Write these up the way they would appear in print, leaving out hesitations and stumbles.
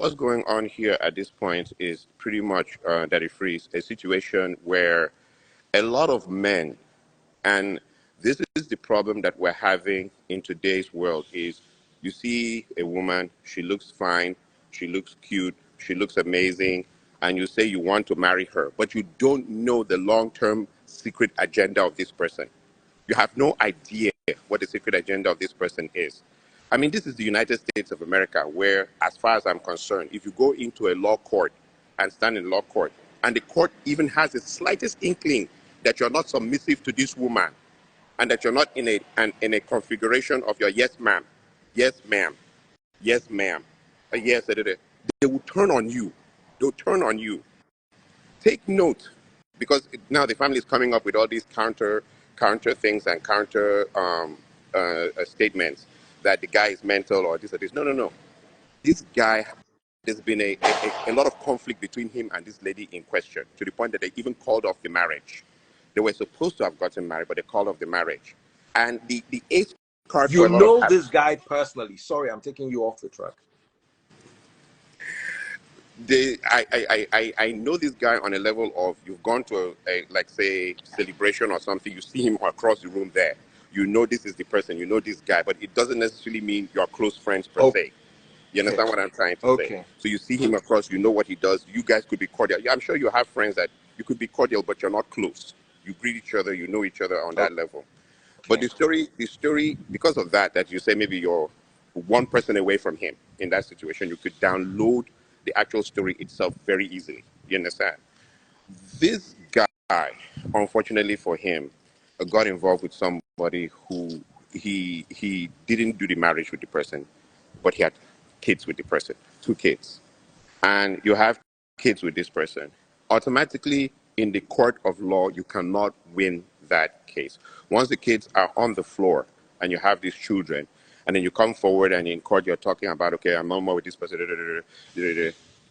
what's going on here at this point is pretty much that it frees a situation where a lot of men, and this is the problem that we're having in today's world, is you see a woman, she looks fine, she looks cute, she looks amazing, and you say you want to marry her, but you don't know the long-term secret agenda of this person. You have no idea what the secret agenda of this person is. I mean, this is the United States of America, where, as far as I'm concerned, if you go into a law court and stand in law court, and the court even has the slightest inkling that you're not submissive to this woman, and that you're not in a configuration of your yes, ma'am, yes, ma'am, yes, ma'am, yes, they will turn on you. They'll turn on you. Take note, because now the family is coming up with all these counter things and counter statements that the guy is mental or this or this. No, no, no. This guy, there's been a lot of conflict between him and this lady in question, to the point that they even called off the marriage. They were supposed to have gotten married, but they called off the marriage. And the ace card for You a lot know of this guy personally. Sorry, I'm taking you off the track. I know this guy on a level of, you've gone to a like, say, celebration or something, you see him across the room there. You know this is the person, you know this guy, but it doesn't necessarily mean you're close friends per se. You understand what I'm trying to say? So you see him across, you know what he does. You guys could be cordial. Yeah, I'm sure you have friends that you could be cordial, but you're not close. You greet each other, you know each other on that level. But the story, because of that you say maybe you're one person away from him in that situation, you could download the actual story itself very easily. You understand? This guy, unfortunately for him, got involved with somebody who he didn't do the marriage with the person, but he had kids with the person, 2 kids. And you have kids with this person. Automatically, in the court of law, you cannot win that case. Once the kids are on the floor and you have these children, and then you come forward and in court you're talking about, okay, I'm no more with this person.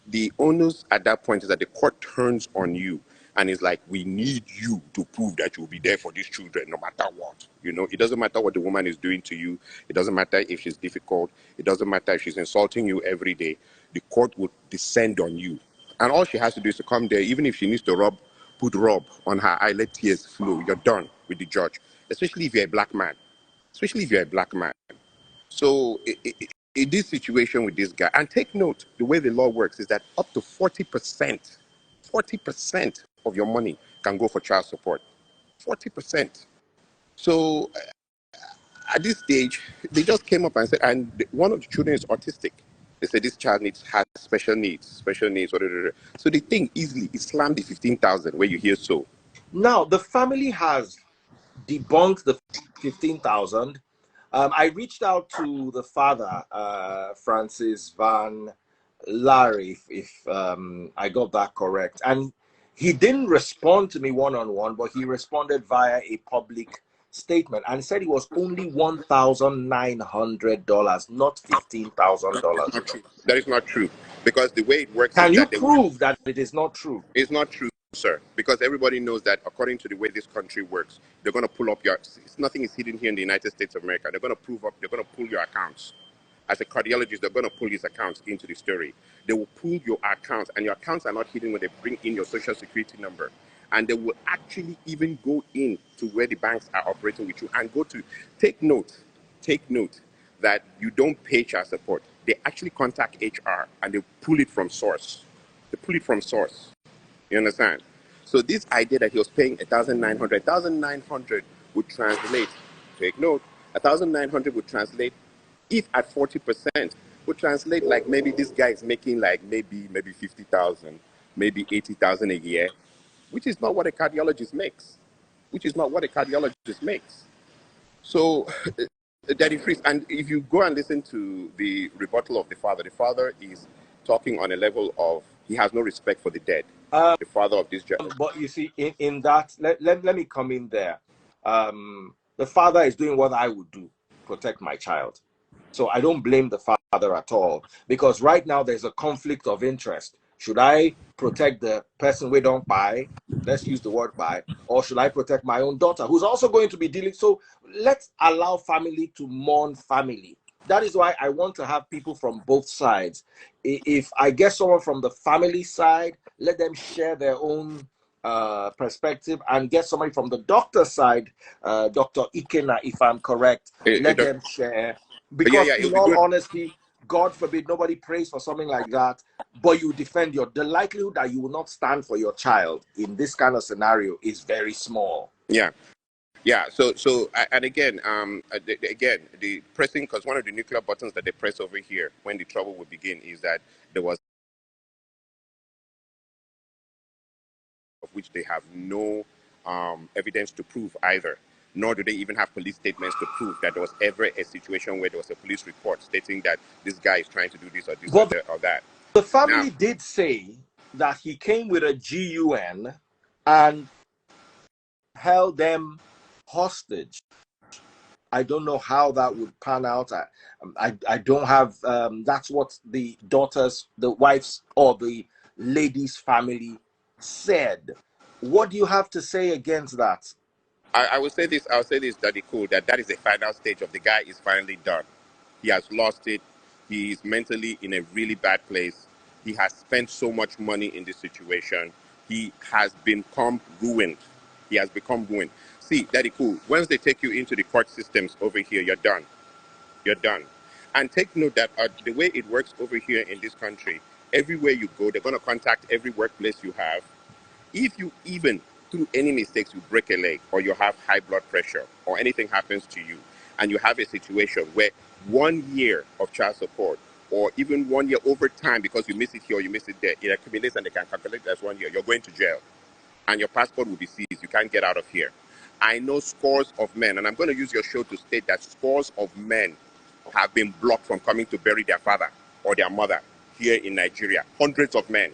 The onus at that point is that the court turns on you and is like, we need you to prove that you'll be there for these children no matter what. You know, it doesn't matter what the woman is doing to you. It doesn't matter if she's difficult. It doesn't matter if she's insulting you every day. The court will descend on you. And all she has to do is to come there, even if she needs to put rub on her eye, let tears flow. You're done with the judge, especially if you're a black man. Especially if you're a black man. So in this situation with this guy, and take note, the way the law works is that up to 40% of your money can go for child support. 40%. So at this stage, they just came up and said, and one of the children is autistic. They said this child has special needs. So they think easily it slammed the 15,000 where you hear so. Now the family has debunked the 15,000. I reached out to the father, Francis Van Larry, if I got that correct, and he didn't respond to me one-on-one, but he responded via a public statement and said it was only $1,900, not $15,000. That is not true, because the way it works Can is you that prove that it is not true? It's not true, sir, because everybody knows that according to the way this country works, they're going to pull up nothing is hidden here in the United States of America. They're going to they're going to pull your accounts. As a cardiologist, they're going to pull his accounts into the story. They will pull your accounts, and your accounts are not hidden when they bring in your social security number. And they will actually even go in to where the banks are operating with you and go to, take note that you don't pay child support. They actually contact HR and they pull it from source. They pull it from source. You understand? So this idea that he was paying 1,900 would translate, take note, 1,900 would translate, if at 40%, would translate like maybe this guy is making like maybe 50,000, maybe 80,000 a year, which is not what a cardiologist makes. So that increase, and if you go and listen to the rebuttal of the father is talking on a level of he has no respect for the dead. The father of this judge. But you see, in that, let me come in there. The father is doing what I would do, protect my child. So I don't blame the father at all, because right now there's a conflict of interest. Should I protect the person we don't buy? Let's use the word buy. Or should I protect my own daughter, who's also going to be dealing? So let's allow family to mourn family. that is why I want to have people from both sides. If I get someone from the family side, let them share their own perspective, and get somebody from the doctor side, Dr. IKENNA, if I'm correct, let them share. Yeah, Because yeah, it'll in be all good. honesty, God forbid nobody prays for something like that, but you defend the likelihood that you will not stand for your child in this kind of scenario is very small. Yeah. Yeah, and again, again, the pressing, because one of the nuclear buttons that they press over here when the trouble will begin is that there was, of which they have no evidence to prove either, nor do they even have police statements to prove that there was ever a situation where there was a police report stating that this guy is trying to do this or this But or that. the Now, family did say that he came with a GUN and held them hostage. I don't know how that would pan out. I don't have. That's what the daughters, the wives, or the lady's family said. What do you have to say against that? I will say this. I'll say this, Daddy Cool, that is the final stage of the guy is finally done. He has lost it. He is mentally in a really bad place. He has spent so much money in this situation. He has become ruined. He has become ruined. See, Daddy Cool, once they take you into the court systems over here, you're done. You're done. And take note that the way it works over here in this country, everywhere you go, they're going to contact every workplace you have. If you even through any mistakes you break a leg or you have high blood pressure or anything happens to you and you have a situation where 1 year of child support or even 1 year over time because you miss it here or you miss it there, it accumulates and they can calculate it as 1 year, you're going to jail and your passport will be seized. You can't get out of here. I know scores of men, and I'm going to use your show to state that scores of men have been blocked from coming to bury their father or their mother here in Nigeria. Hundreds of men.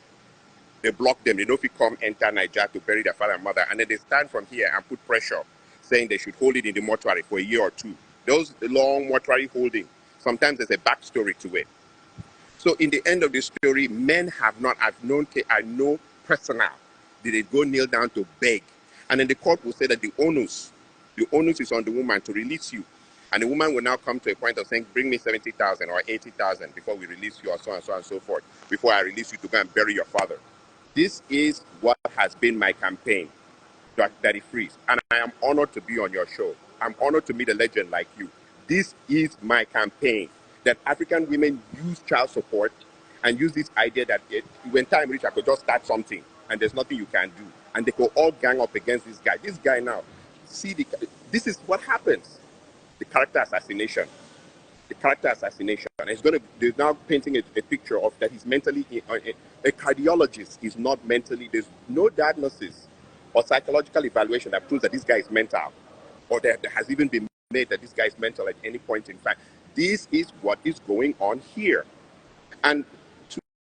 They block them. They don't fit come enter Naija to bury their father and mother. And then they stand from here and put pressure, saying they should hold it in the mortuary for a year or two. Those long mortuary holding, sometimes there's a backstory to it. So in the end of the story, men have not, I know personal, did they go kneel down to beg. And then the court will say that the onus is on the woman to release you. And the woman will now come to a point of saying, bring me 70,000 or 80,000 before we release you or so and so and so forth, before I release you to go and bury your father. This is what has been my campaign, Daddy Freeze, and I am honored to be on your show. I'm honored to meet a legend like you. This is my campaign, that African women use child support and use this idea that when time reach, I could just start something and there's nothing you can do. And they could all gang up against this guy. This guy now, this is what happens. The character assassination. The character assassination. And it's going to, they're now painting a picture of that he's mentally, a cardiologist is not mentally, there's no diagnosis or psychological evaluation that proves that this guy is mental or that there has even been made that this guy is mental at any point in time. This is what is going on here. And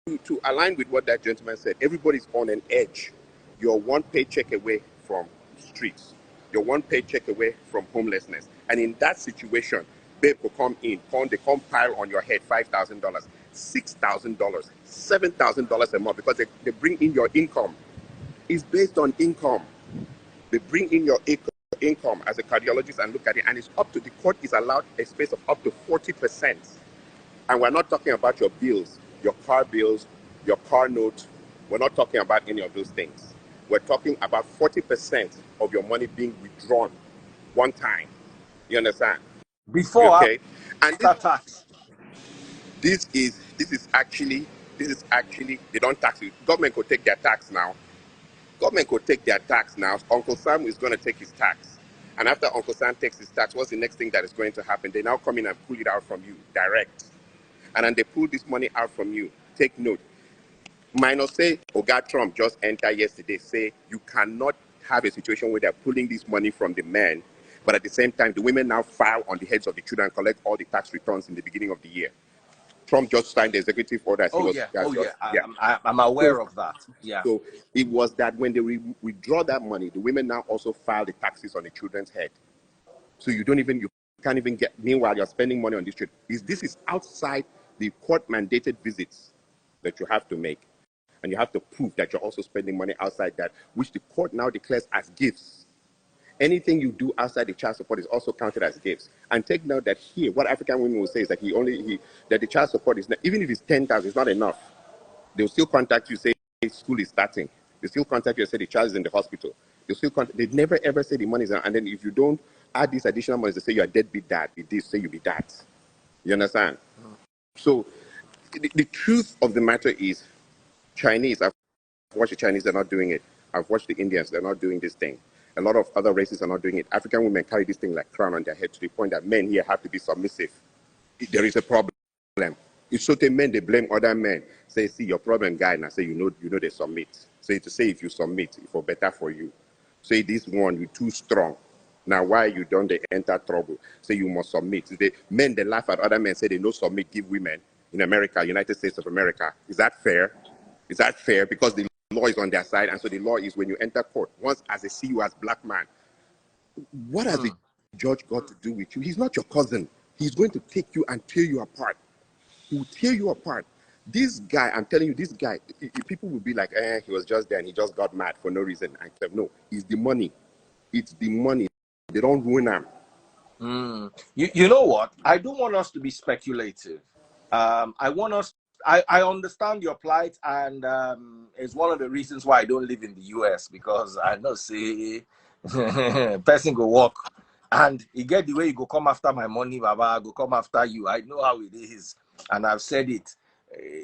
to align with what that gentleman said, everybody's on an edge. You're one paycheck away from streets. You're one paycheck away from homelessness. And in that situation, babe will come in, they come pile on your head $5,000, $6,000, $7,000 a month because they bring in your income. It's based on income. They bring in your income as a cardiologist and look at it, and it's up to the court is allowed a space of up to 40%. And we're not talking about your bills, your car note. We're not talking about any of those things. We're talking about 40% of your money being withdrawn one time. You understand? Before, Okay. And after tax. this is actually they don't tax you. Government could take their tax now. Government could take their tax now. Uncle Sam is going to take his tax. And after Uncle Sam takes his tax, what's the next thing that is going to happen? They now come in and pull it out from you direct. And then they pull this money out from you. Take note. Minus say, Oga Trump just entered yesterday, say you cannot have a situation where they're pulling this money from the men, but at the same time, the women now file on the heads of the children and collect all the tax returns in the beginning of the year. Trump just signed the executive order. Oh yeah, oh yeah. Yeah. I'm So, aware of that. Yeah. so it was that when they withdraw that money, the women now also file the taxes on the children's head. So you can't even get, meanwhile, you're spending money on this trip. This is outside the court mandated visits that you have to make. And you have to prove that you're also spending money outside that, which the court now declares as gifts. Anything you do outside the child support is also counted as gifts. And take note that here, what African women will say is that that the child support is not, even if it's 10,000, it's not enough. They'll still contact you, say school is starting. They still contact you and say the child is in the hospital. They never ever say the money is, and then if you don't add these additional money, they say you're a deadbeat dad. Be this, say you be that. You understand? So the truth of the matter is, Chinese. I've watched the Chinese; they're not doing it. I've watched the Indians; they're not doing this thing. A lot of other races are not doing it. African women carry this thing like crown on their head to the point that men here have to be submissive. There is a problem. It's so men they blame other men. Say, see your problem, guy. And I say, you know they submit. Say to say if you submit, it for better for you. Say this one you too strong. Now why you don't they enter trouble? Say you must submit. Men they laugh at other men, say they no submit, give women in America, United States of America. Is that fair? Is that fair? Because the law is on their side, and so the law is when you enter court, once as a CEO, as black man, what has the judge got to do with you? He's not your cousin. He's going to take you and tear you apart. He will tear you apart. This guy, I'm telling you, this guy, people will be like, he was just there and he just got mad for no reason. I said, no, it's the money. It's the money. They don't ruin him. You know what? I don't want us to be speculative. I understand your plight, and it's one of the reasons why I don't live in the US, because I know, see, person go work and you get the way you go come after my money, Baba, go come after you. I know how it is, and I've said it,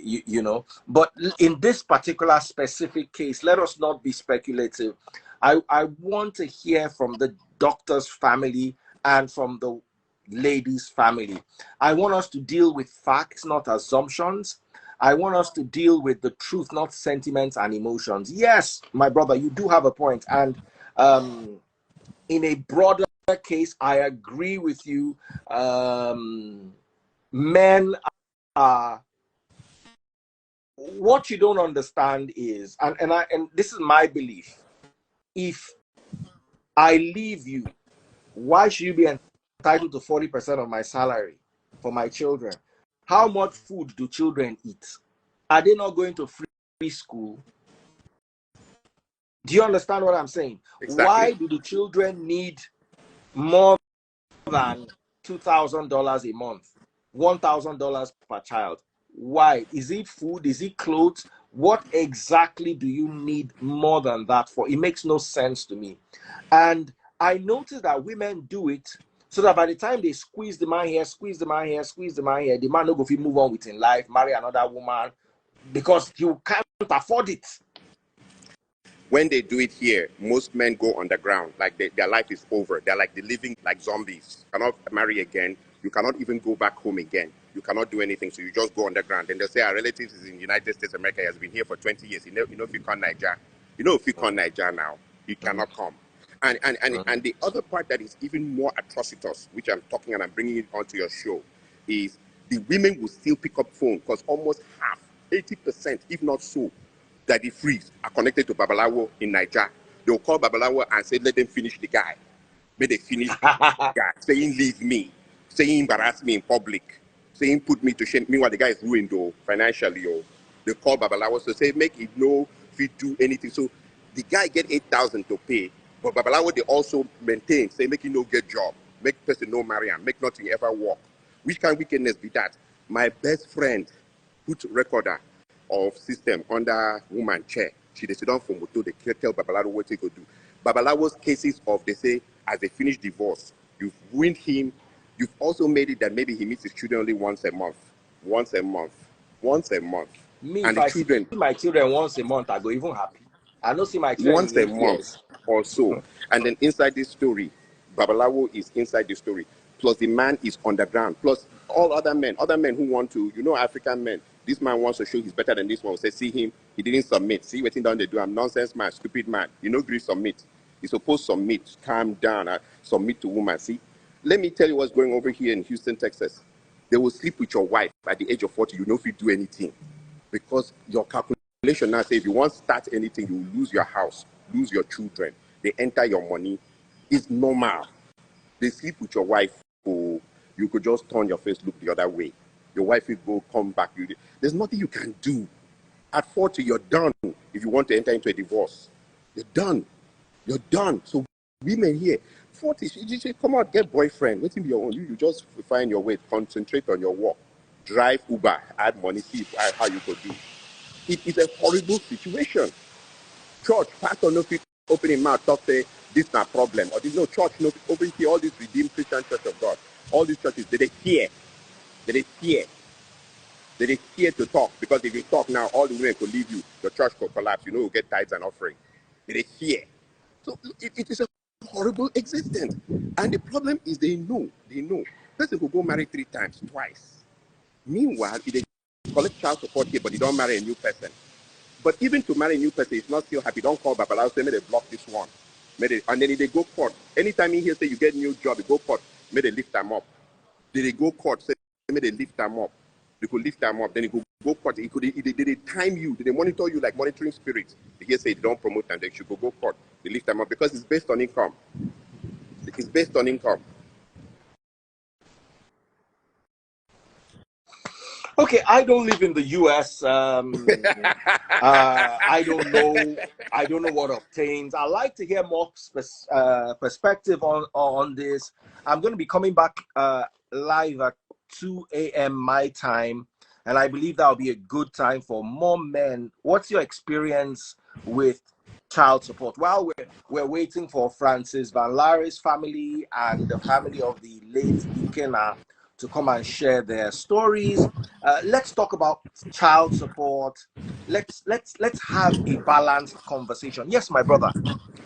you know. But in this particular specific case, let us not be speculative. I want to hear from the doctor's family and from the lady's family. I want us to deal with facts, not assumptions. I want us to deal with the truth, not sentiments and emotions. Yes, my brother, you do have a point. And in a broader case, I agree with you. Men are, what you don't understand is, and this is my belief, if I leave you, why should you be entitled to 40% of my salary for my children? How much food do children eat? Are they not going to free school? Do you understand what I'm saying? Exactly. Why do the children need more than $2,000 a month, $1,000 per child? Why? Is it food? Is it clothes? What exactly do you need more than that for? It makes no sense to me. And I noticed that women do it so that by the time they squeeze the man here, squeeze the man here, squeeze the man here, the man no go fit move on with his life, marry another woman, because you can't afford it. When they do it here, most men go underground. Like their life is over. They're like, they're living like zombies. You cannot marry again. You cannot even go back home again. You cannot do anything. So you just go underground. Then they'll say our relatives is in the United States of America. He has been here for 20 years. You know if you come Niger. You know if you come Niger now, you cannot come. And the other part that is even more atrocious, which I'm talking and I'm bringing it onto your show, is the women will still pick up phone, because almost half, 80%, if not so, that the frees are connected to Babalawo in Naija. They'll call Babalawo and say, let them finish the guy. May they finish the guy. Saying, leave me. Saying, embarrass me in public. Saying, put me to shame. Meanwhile, the guy is ruined, though, financially. Oh. They call Babalawo to say, make it know if you do anything. So the guy get 8,000 to pay. But Babalawo, they also maintain, say, make him no get job. Make person no marry him. Make nothing ever work. Which kind of wickedness be that? My best friend put recorder of system under woman chair. She dey sit down for motor, they tell Babalawo what he could do. Babalawo's cases of, they say, as they finish divorce, you've ruined him. You've also made it that maybe he meets his children only once a month. Once a month. Once a month. Me, And if the I children, see my children once a month, I go even happy. I don't see my children once in a 8 month years. or so. And then inside this story, Babalawo is inside the story. Plus the man is underground. Plus all other men who want to, African men. This man wants to show he's better than this one. Say, see him, he didn't submit. See what he done they do. I'm nonsense man, stupid man. You know, agree submit. He's supposed to submit, calm down, submit to woman. See, let me tell you what's going over here in Houston, Texas. They will sleep with your wife at the age of 40. You know if you do anything. Because your calculation now say if you want to start anything, you will lose your house, lose your children. They enter your money. It's normal. They sleep with your wife, or you could just turn your face, look the other way. Your wife will go, come back. There's nothing you can do. At 40, you're done. If you want to enter into a divorce, you're done. You're done. So women here, 40, you say, come out, get boyfriend. Wait till your own. You just find your way, concentrate on your work, drive Uber, add money, see how you could do. It is a horrible situation. Church, pastor, no fit open him mouth, talk say this not problem. Or there's no church, no open here, all these redeemed Christian Church of God. All these churches, they fear. They fear. They fear to talk, because if you talk now, all the women could leave you. The church could collapse. You know, you'll get tithes and offering. They fear. So it is a horrible existence. And the problem is they know. Person could go marry 3 times, twice. Meanwhile, if they collect child support here, but they don't marry a new person. But even to marry a new person, it's not still happy. Don't call Babalawo, say, may they block this one. And then if they go court, anytime in here say you get a new job, you go court, may they lift them up. They go court, say, may they lift them up. They could lift them up, then you could go court. They time you, they monitor you like monitoring spirits. They here say they don't promote them, they should go court. They lift them up because it's based on income. It's based on income. Okay, I don't live in the US. I don't know. I don't know what obtains. I'd like to hear more perspective on this. I'm going to be coming back live at 2 a.m. my time, and I believe that'll be a good time for more men. What's your experience with child support? While we're waiting for Francis Van Laar's family and the family of the late IKENNA to come and share their stories, let's talk about child support. Let's have a balanced conversation. Yes, my brother.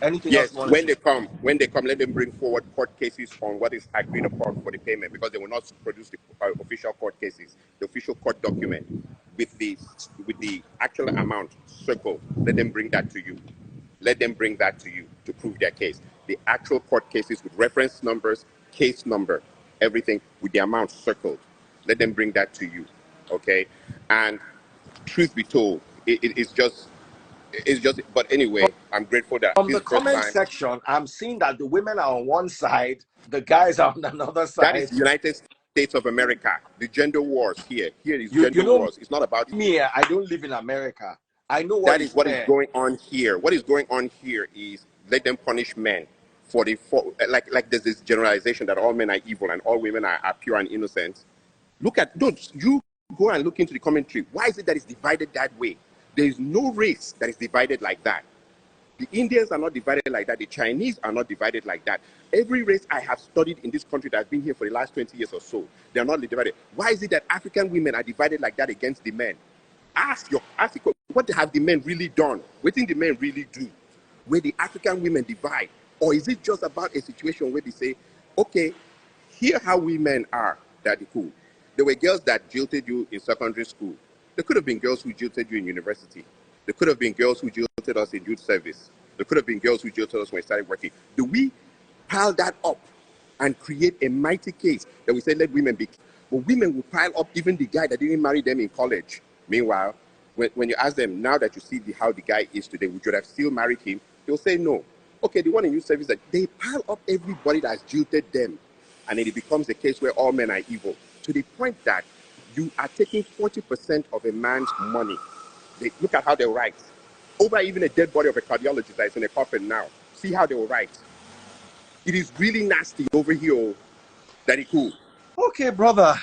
Anything else Yes, you want to when say? they come, let them bring forward court cases on what is agreed upon for the payment, because they will not produce the official court cases, the official court document with the actual amount circled. Let them bring that to you. Let them bring that to you to prove their case. The actual court cases with reference numbers, case number, everything with the amount circled. Let them bring that to you, okay? And truth be told, it's just. But anyway, I'm grateful that From this the is the first comment time. section, I'm seeing that the women are on one side, the guys are on another That is side. the United States of America. The gender wars here. Here is You gender know wars. It's not about me, I don't live in America. I know what that is is what is fair. going on here. What is going on here is let them punish men like there's this generalization that all men are evil and all women are pure and innocent. Don't you go and look into the commentary. Why is it that it's divided that way? There is no race that is divided like that. The Indians are not divided like that. The Chinese are not divided like that. Every race I have studied in this country that has been here for the last 20 years or so, they are not divided. Why is it that African women are divided like that against the men? Ask what have the men really done? What did the men really do? Where the African women divide? Or is it just about a situation where they say, okay, here how we men are, daddy cool. There were girls that jilted you in secondary school. There could have been girls who jilted you in university. There could have been girls who jilted us in youth service. There could have been girls who jilted us when we started working. Do we pile that up and create a mighty case that we say let women be? But women will pile up even the guy that didn't marry them in college. Meanwhile, when you ask them, now that you see how the guy is today, would you have still married him? They'll say no. Okay, the one in youth service, that they pile up everybody that's jilted them. And then it becomes a case where all men are evil. To the point that you are taking 40% of a man's money. Look at how they write. Over even a dead body of a cardiologist that is in a coffin now. See how they will write. It is really nasty over here. That is cool. Okay, brother.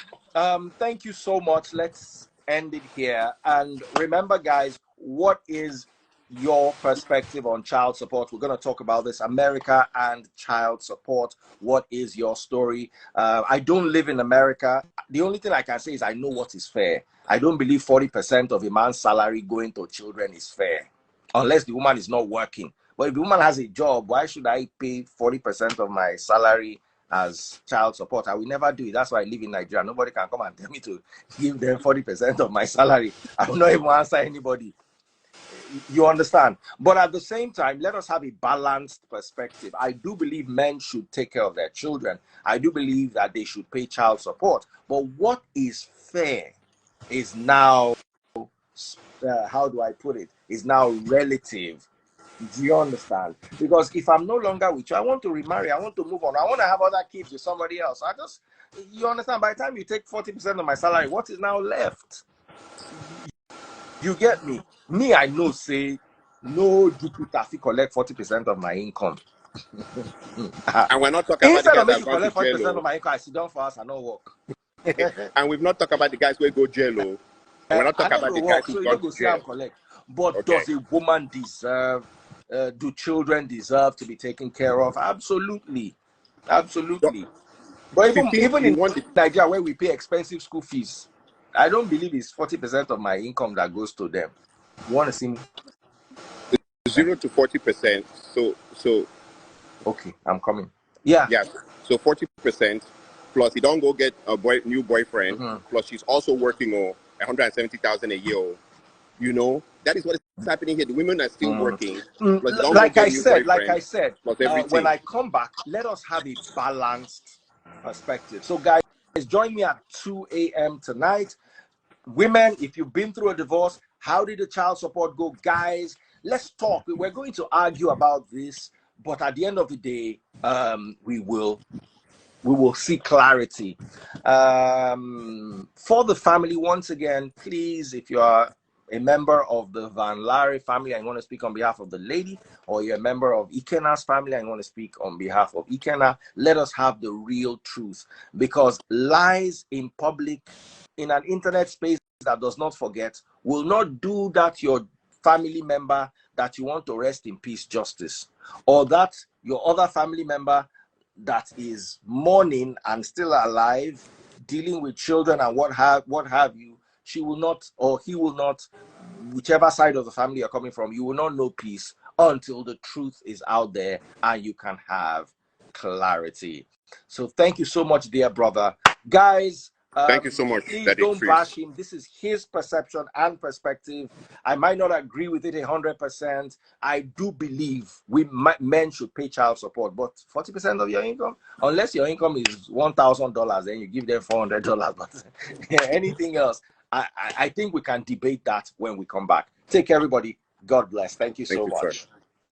Thank you so much. Let's end it here. And remember, guys, what is your perspective on child support? We're going to talk about this, America and child support. What is your story? I don't live in America. The only thing I can say is I know what is fair. I don't believe 40% of a man's salary going to children is fair, unless the woman is not working. But if the woman has a job, why should I pay 40% of my salary as child support? I will never do it. That's why I live in Nigeria. Nobody can come and tell me to give them 40% of my salary. I will not even answer anybody. You understand? But at the same time, let us have a balanced perspective. I do believe men should take care of their children. I do believe that they should pay child support. But what is fair is now, how do I put it, is now relative. Do you understand? Because if I'm no longer with you, I want to remarry, I want to move on, I want to have other kids with somebody else. You understand? By the time you take 40% of my salary, what is now left? You get me? Me, I know, say, no Jupiter, if you collect 40% of my income. And we're not talking about the Instead guys of that make have you gone to collect 40% jail. of my income, I sit down for us and not work. And we've not talked about the guys who go jail. And we're not I talking don't about go the guys work, so who've you gone don't to go see I'm jail. collect. But Okay. does a woman deserve? Do children deserve to be taken care of? Absolutely, absolutely. But 15, even you in want the Nigeria, where we pay expensive school fees, I don't believe it's 40% of my income that goes to them. You want to see me? 0 to 40%. So Okay, I'm coming. Yeah. yeah. So 40% plus he don't go get a new boyfriend. Mhm. Plus she's also working on 170,000 a year. That is what is happening here. The women are still working. Plus they don't go Like get I new said, boyfriend. Plus when everything. I come back, let us have a balanced perspective. So, guys, join me at 2 a.m. tonight. Women, if you've been through a divorce, how did the child support go? Guys, let's talk. We're going to argue about this, but at the end of the day, we will see clarity. For the family, once again, please, if you are a member of the Van Larry family and you want to speak on behalf of the lady, or you're a member of IKENNA's family and you want to speak on behalf of IKENNA, let us have the real truth. Because lies in public, in an internet space that does not forget, will not do that your family member that you want to rest in peace justice, or that your other family member that is mourning and still alive, dealing with children and what have you. She will not, or he will not, whichever side of the family you're coming from, you will not know peace until the truth is out there and you can have clarity. So thank you so much, dear brother. Guys, Thank you so much, please Daddy don't Chris. bash him. This is his perception and perspective. I might not agree with it 100%. I do believe men should pay child support, but 40% of your income, unless your income is $1,000, then you give them $400. But anything else, I think we can debate that when we come back. Take care, everybody. God bless. Thank you Thank so you, sir. much.